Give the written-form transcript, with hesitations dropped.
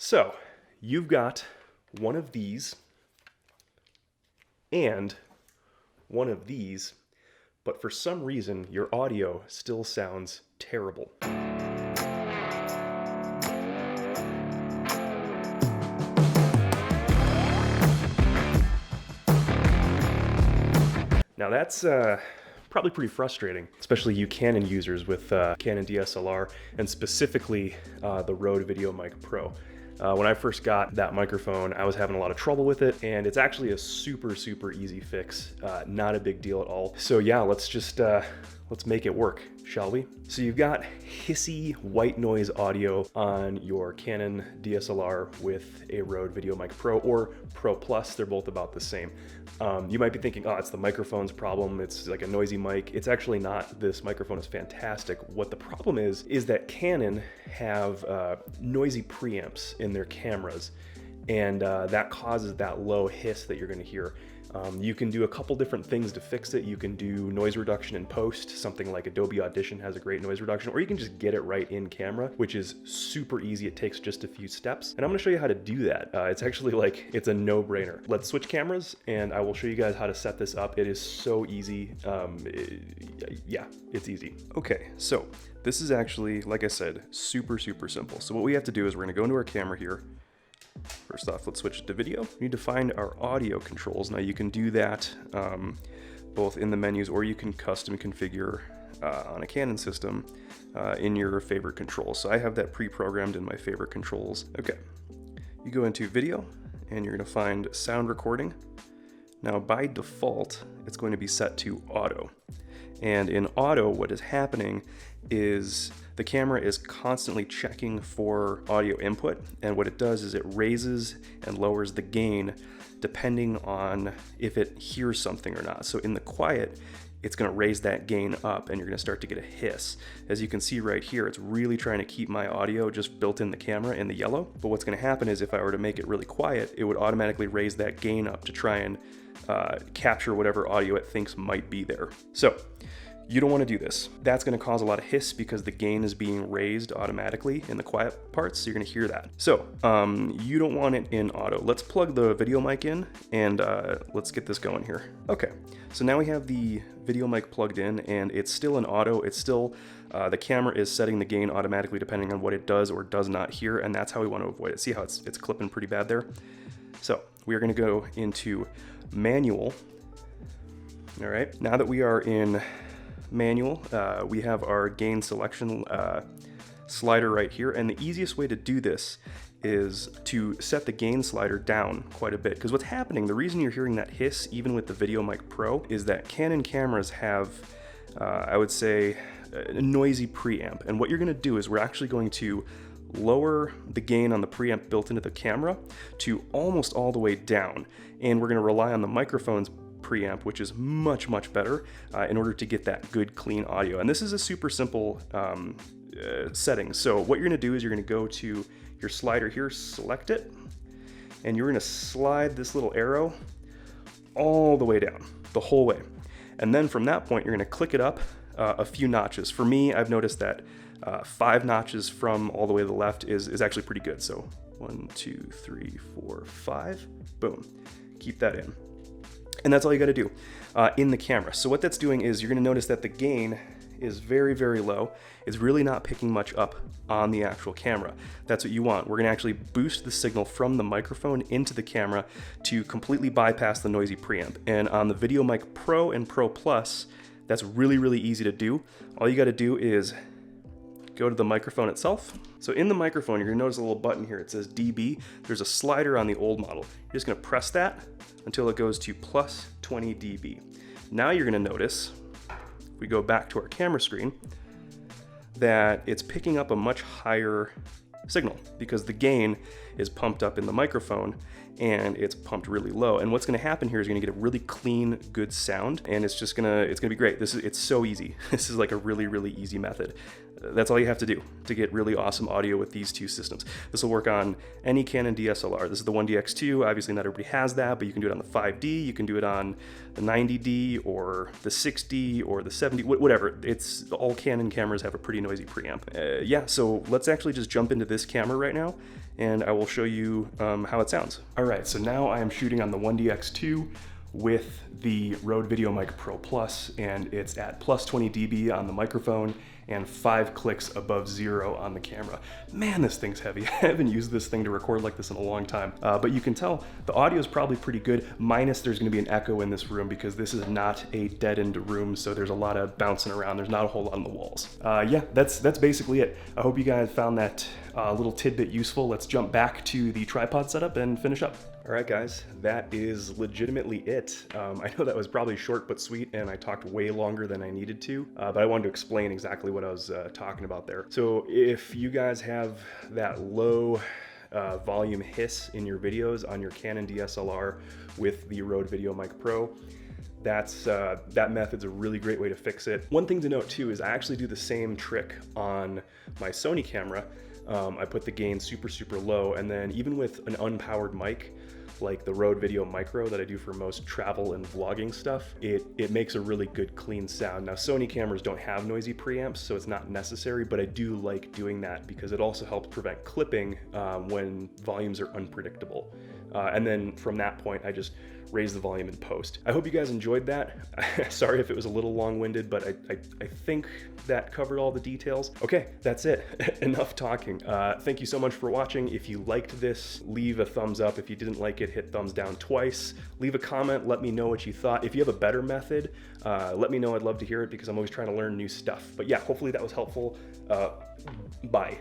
So you've got one of these and one of these, but for some reason your audio still sounds terrible. Now that's probably pretty frustrating, especially you Canon users with Canon DSLR and specifically the Rode VideoMic Pro. When I first got that microphone, I was having a lot of trouble with it, and it's actually a super easy fix. Not a big deal at all. So yeah, let's make it work, shall we? So you've got hissy white noise audio on your Canon DSLR with a Rode VideoMic Pro or Pro Plus. They're both about the same. You might be thinking, oh, it's the microphone's problem. It's like a noisy mic. It's actually not. This microphone is fantastic. What the problem is that Canon have noisy preamps in their cameras, and that causes that low hiss that you're going to hear. You can do a couple different things to fix it. You can do noise reduction in post. Something like Adobe Audition has a great noise reduction, or you can just get it right in camera, which is super easy. It takes just a few steps, and I'm gonna show you how to do that. It's actually it's a no-brainer. Let's switch cameras, and I will show you guys how to set this up. It is so easy. Yeah, it's easy. Okay, so this is actually, like I said, super simple. So what we have to do is we're gonna go into our camera here. First off, let's switch to video. We need to find our audio controls. Now you can do that both in the menus, or you can custom configure on a Canon system in your favorite controls. So I have that pre-programmed in my favorite controls. Okay, you go into video and you're going to find sound recording. Now by default, it's going to be set to auto. And in auto, what is happening is the camera is constantly checking for audio input, and what it does is it raises and lowers the gain depending on if it hears something or not. So in the quiet, it's going to raise that gain up and you're going to start to get a hiss. As you can see right here, it's really trying to keep my audio just built in the camera in the yellow. But what's going to happen is if I were to make it really quiet, it would automatically raise that gain up to try and capture whatever audio it thinks might be there. So you don't want to do this. That's going to cause a lot of hiss because the gain is being raised automatically in the quiet parts, so you're going to hear that. So you don't want it in auto. Let's plug the video mic in and let's get this going here. Okay, so now we have the video mic plugged in and it's still in auto. It's still, the camera is setting the gain automatically depending on what it does or does not hear, and that's how we want to avoid it. See how it's clipping pretty bad there? So we are going to go into manual. All right, now that we are in manual, we have our gain selection slider right here, and the easiest way to do this is to set the gain slider down quite a bit, because what's happening, the reason you're hearing that hiss even with the VideoMic Pro is that Canon cameras have I would say a noisy preamp, and what you're going to do is we're actually going to lower the gain on the preamp built into the camera to almost all the way down, and we're going to rely on the microphone's preamp, which is much better in order to get that good clean audio. And this is a super simple setting. So what you're going to do is you're going to go to your slider here, select it, and you're going to slide this little arrow all the way down, the whole way. And then from that point, you're going to click it up a few notches. For me, I've noticed that 5 notches from all the way to the left is actually pretty good. So 1, 2, 3, 4, 5, boom, keep that in. And that's all you got to do in the camera. So what that's doing is you're going to notice that the gain is very low. It's really not picking much up on the actual camera. That's what you want. We're going to actually boost the signal from the microphone into the camera to completely bypass the noisy preamp. And on the VideoMic Pro and Pro Plus, that's really easy to do. All you got to do is go to the microphone itself. So in the microphone, you're going to notice a little button here. It says dB. There's a slider on the old model. You're just going to press that until it goes to plus 20 dB. Now you're going to notice, if we go back to our camera screen, that it's picking up a much higher signal because the gain is pumped up in the microphone and it's pumped really low. And what's going to happen here is you're going to get a really clean, good sound, and it's going to be great. It's so easy. This is like a really easy method. That's all you have to do to get really awesome audio with these two systems. This will work on any Canon DSLR. This is the 1DX2. Obviously not everybody has that, but you can do it on the 5D, you can do it on the 90D or the 60 or the 70, whatever. It's all Canon cameras have a pretty noisy preamp. Yeah, so let's actually just jump into this camera right now and I will show you how it sounds. All right, so now I am shooting on the 1DX2 with the Rode VideoMic Pro Plus, and it's at plus 20 dB on the microphone and 5 clicks above 0 on the camera. Man, this thing's heavy. I haven't used this thing to record like this in a long time, but you can tell the audio is probably pretty good, minus there's gonna be an echo in this room because this is not a deadened room, so there's a lot of bouncing around. There's not a whole lot on the walls. Yeah, that's basically it. I hope you guys found that little tidbit useful. Let's jump back to the tripod setup and finish up. All right, guys, that is legitimately it. I know that was probably short but sweet, and I talked way longer than I needed to, but I wanted to explain exactly what I was talking about there. So if you guys have that low volume hiss in your videos on your Canon DSLR with the Rode VideoMic Pro, that method's a really great way to fix it. One thing to note too is I actually do the same trick on my Sony camera. I put the gain super low, and then even with an unpowered mic like the Rode Video Micro that I do for most travel and vlogging stuff, it makes a really good clean sound. Now Sony cameras don't have noisy preamps, so it's not necessary, but I do like doing that because it also helps prevent clipping when volumes are unpredictable. And then from that point, I just raise the volume in post. I hope you guys enjoyed that. Sorry if it was a little long-winded, but I think that covered all the details. Okay, that's it. Enough talking. Thank you so much for watching. If you liked this, leave a thumbs up. If you didn't like it, hit thumbs down twice. Leave a comment, let me know what you thought. If you have a better method, let me know. I'd love to hear it because I'm always trying to learn new stuff. But yeah, hopefully that was helpful. Bye.